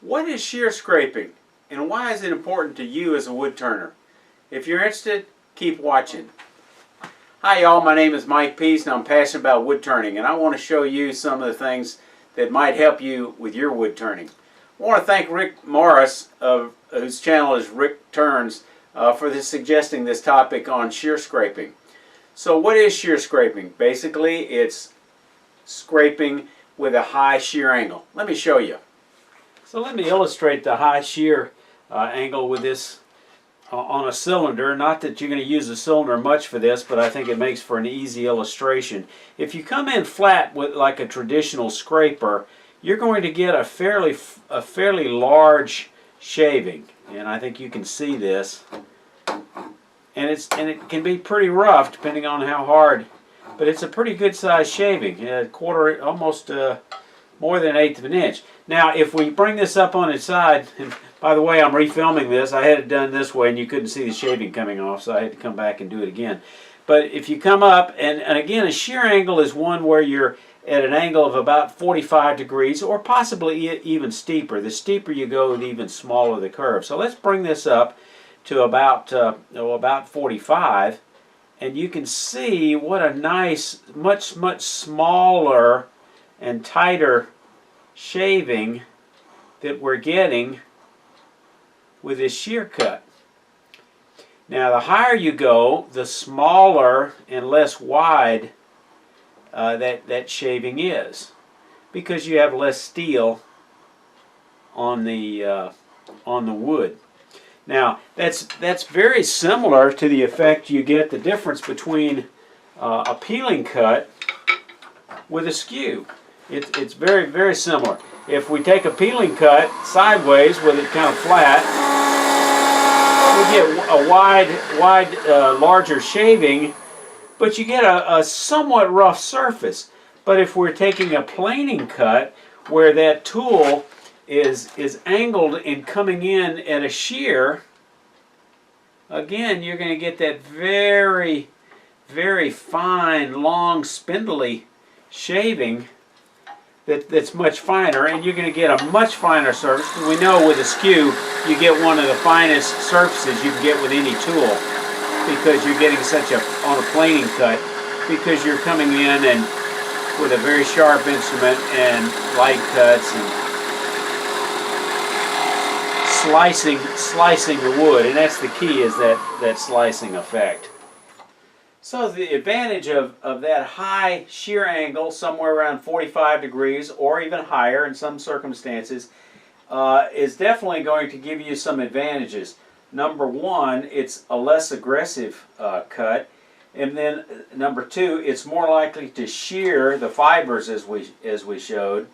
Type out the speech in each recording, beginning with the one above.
What is shear scraping and why is it important to you as a wood turner? If you're interested, keep watching. Hi y'all, my name is Mike Pease and I'm passionate about wood turning, and I want to show you some of the things that might help you with your wood turning. I want to thank Rick Morris, whose channel is Rick Turns, for suggesting this topic on shear scraping. So what is shear scraping? Basically it's scraping with a high shear angle. Let me show you. So let me illustrate the high shear angle with this on a cylinder. Not that you're going to use a cylinder much for this, but I think it makes for an easy illustration. If you come in flat with like a traditional scraper, you're going to get a fairly large shaving, and I think you can see this. And it can be pretty rough depending on how hard, but it's a pretty good size shaving, almost more than 1/8 of an inch. Now, if we bring this up on its side, and by the way, I'm refilming this. I had it done this way, and you couldn't see the shaving coming off, so I had to come back and do it again. But if you come up, and again, a shear angle is one where you're at an angle of about 45 degrees, or possibly even steeper. The steeper you go, the even smaller the curve. So let's bring this up to about 45, and you can see what a nice, much smaller and tighter shaving that we're getting with this shear cut. Now the higher you go, the smaller and less wide that shaving is, because you have less steel on the wood. Now that's very similar to the effect you get, the difference between a peeling cut with a skew. It's very similar. If we take a peeling cut sideways with it kind of flat, we get a wide, larger shaving, but you get a somewhat rough surface. But if we're taking a planing cut where that tool is angled and coming in at a shear, again you're going to get that very fine, long, spindly shaving that's much finer, and you're going to get a much finer surface. We know with a skew you get one of the finest surfaces you can get with any tool, because you're getting on a planing cut, because you're coming in and with a very sharp instrument and light cuts and slicing the wood, and that's the key, is that slicing effect. So the advantage of that high shear angle, somewhere around 45 degrees or even higher in some circumstances, is definitely going to give you some advantages. Number one, it's a less aggressive cut, and then number two, it's more likely to shear the fibers as we showed,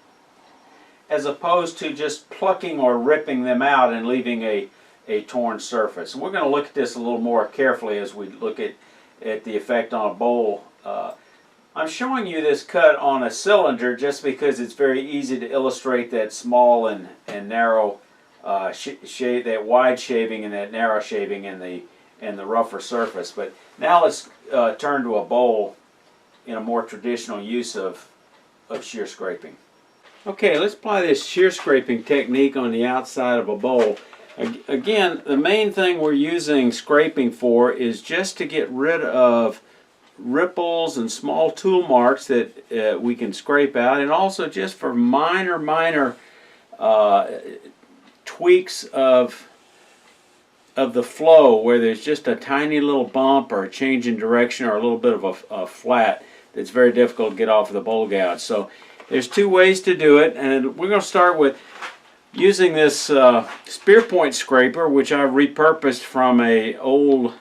as opposed to just plucking or ripping them out and leaving a torn surface. And we're going to look at this a little more carefully as we look at the effect on a bowl. I'm showing you this cut on a cylinder just because it's very easy to illustrate that small and narrow that wide shaving and that narrow shaving and the rougher surface. But now let's turn to a bowl in a more traditional use of shear scraping. Okay, let's apply this shear scraping technique on the outside of a bowl. Again, the main thing we're using scraping for is just to get rid of ripples and small tool marks that we can scrape out, and also just for minor tweaks of the flow, where there's just a tiny little bump or a change in direction or a little bit of a flat that's very difficult to get off of the bowl gouge. So there's two ways to do it, and we're going to start with using this spear point scraper, which I repurposed from a old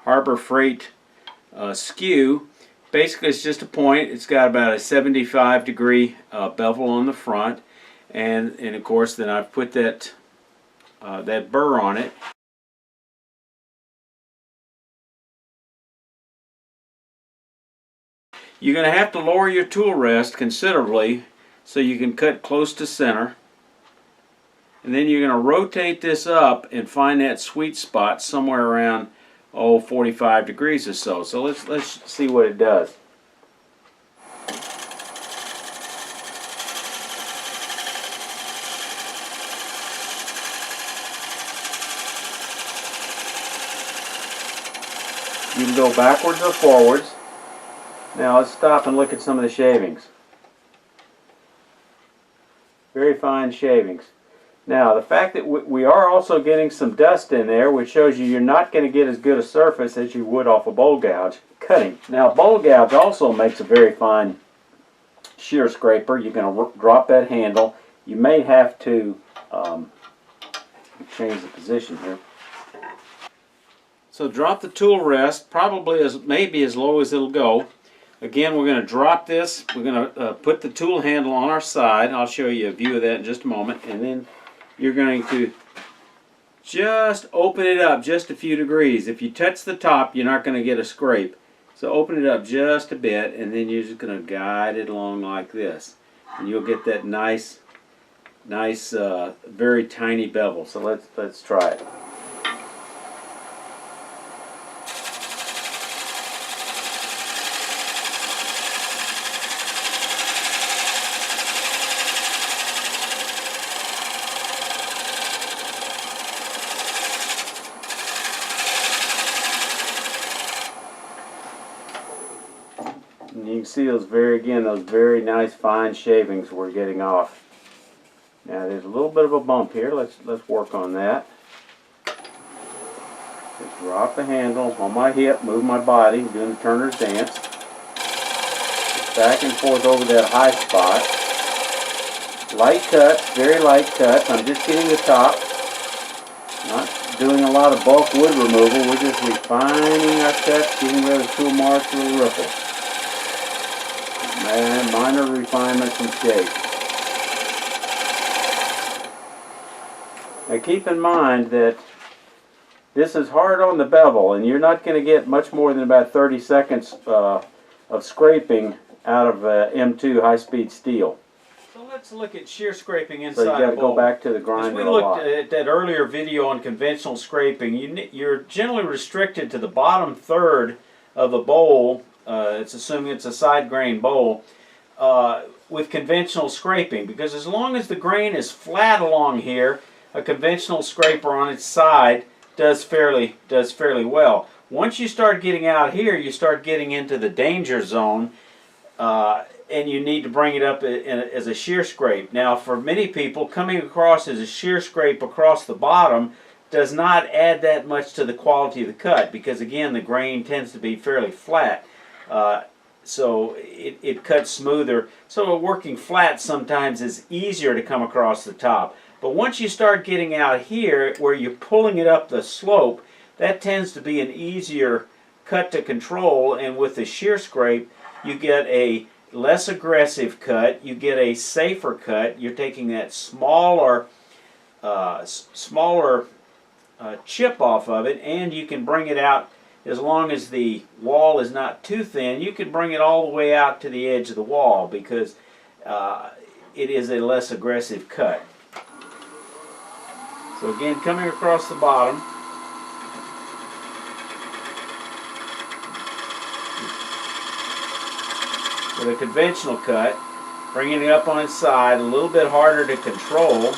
Harbor Freight skew. Basically it's just a point. It's got about a 75-degree bevel on the front, and of course then I've put that burr on it. You're going to have to lower your tool rest considerably so you can cut close to center, and then you're going to rotate this up and find that sweet spot somewhere around 45 degrees or so. So let's see what it does. You can go backwards or forwards. Now let's stop and look at some of the shavings. Very fine shavings. Now the fact that we are also getting some dust in there, which shows you're not going to get as good a surface as you would off a bowl gouge cutting. Now bowl gouge also makes a very fine shear scraper. You're going to drop that handle. You may have to change the position here. So drop the tool rest, probably maybe as low as it'll go. Again, we're going to drop this. We're going to put the tool handle on our side. I'll show you a view of that in just a moment. And then you're going to just open it up just a few degrees. If you touch the top, you're not going to get a scrape. So open it up just a bit, and then you're just going to guide it along like this. And you'll get that nice, very tiny bevel. So let's try it. And you can see those very nice fine shavings we're getting off. Now there's a little bit of a bump here. Let's work on that. Just drop the handle on my hip, move my body, doing the turner's dance. Just back and forth over that high spot. Light cuts, very light cuts. I'm just getting the top. Not doing a lot of bulk wood removal. We're just refining our cuts, getting rid of tool marks, little ripples. And minor refinements and shapes. Now keep in mind that this is hard on the bevel, and you're not going to get much more than about 30 seconds of scraping out of M2 high-speed steel. So let's look at shear scraping inside. So you got to go back to the grinder. As we looked at that earlier video on conventional scraping, you're generally restricted to the bottom third of a bowl. It's assuming it's a side grain bowl with conventional scraping, because as long as the grain is flat along here, a conventional scraper on its side does fairly well. Once you start getting out here, you start getting into the danger zone, and you need to bring it up as a shear scrape. Now, for many people, coming across as a shear scrape across the bottom does not add that much to the quality of the cut, because again, the grain tends to be fairly flat. So it cuts smoother. So working flat sometimes is easier to come across the top. But once you start getting out here where you're pulling it up the slope, that tends to be an easier cut to control, and with the shear scrape you get a less aggressive cut, you get a safer cut. You're taking that smaller chip off of it, and you can bring it out. As long as the wall is not too thin, you can bring it all the way out to the edge of the wall, because it is a less aggressive cut. So again, coming across the bottom, with a conventional cut, bringing it up on its side, a little bit harder to control.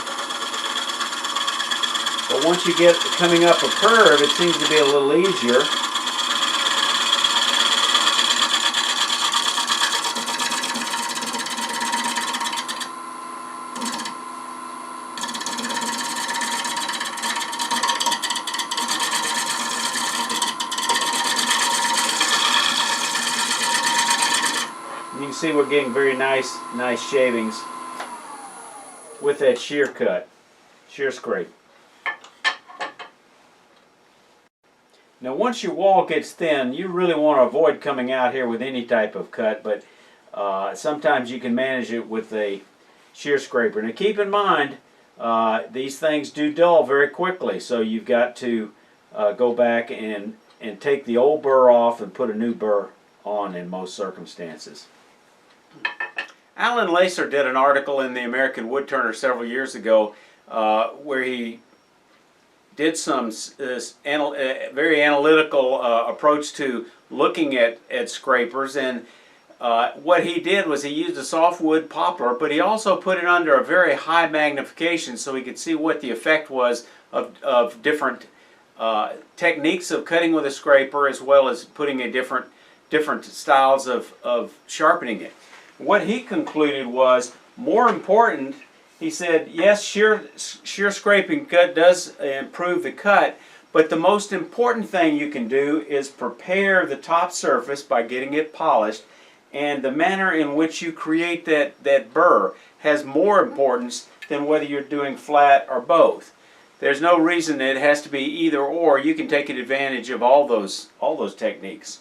But once you get coming up a curve, it seems to be a little easier. You can see we're getting very nice shavings with that shear cut, shear scrape. Now once your wall gets thin, you really want to avoid coming out here with any type of cut, but sometimes you can manage it with a shear scraper. Now keep in mind, these things do dull very quickly, so you've got to go back and take the old burr off and put a new burr on in most circumstances. Alan Lacer did an article in the American Woodturner several years ago where he did some very analytical approach to looking at scrapers, and what he did was he used a softwood poplar, but he also put it under a very high magnification so he could see what the effect was of different techniques of cutting with a scraper, as well as putting a different styles of sharpening it. What he concluded was more important. He said, yes, shear scraping cut does improve the cut, but the most important thing you can do is prepare the top surface by getting it polished, and the manner in which you create that burr has more importance than whether you're doing flat or both. There's no reason it has to be either or. You can take advantage of all those techniques.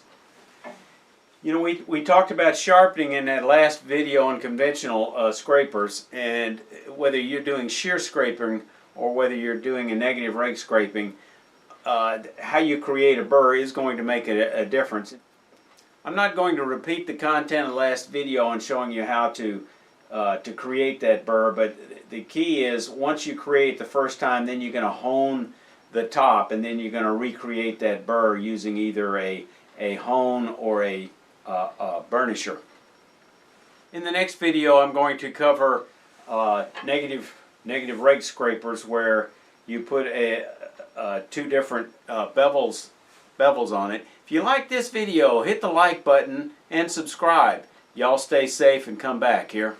You know, we talked about sharpening in that last video on conventional scrapers, and whether you're doing shear scraping or whether you're doing a negative rake scraping, how you create a burr is going to make a difference. I'm not going to repeat the content of the last video on showing you how to create that burr, but the key is once you create the first time, then you're going to hone the top, and then you're going to recreate that burr using either a hone or a burnisher. In the next video, I'm going to cover negative rake scrapers, where you put two different bevels on it. If you like this video, hit the like button and subscribe. Y'all stay safe and come back here.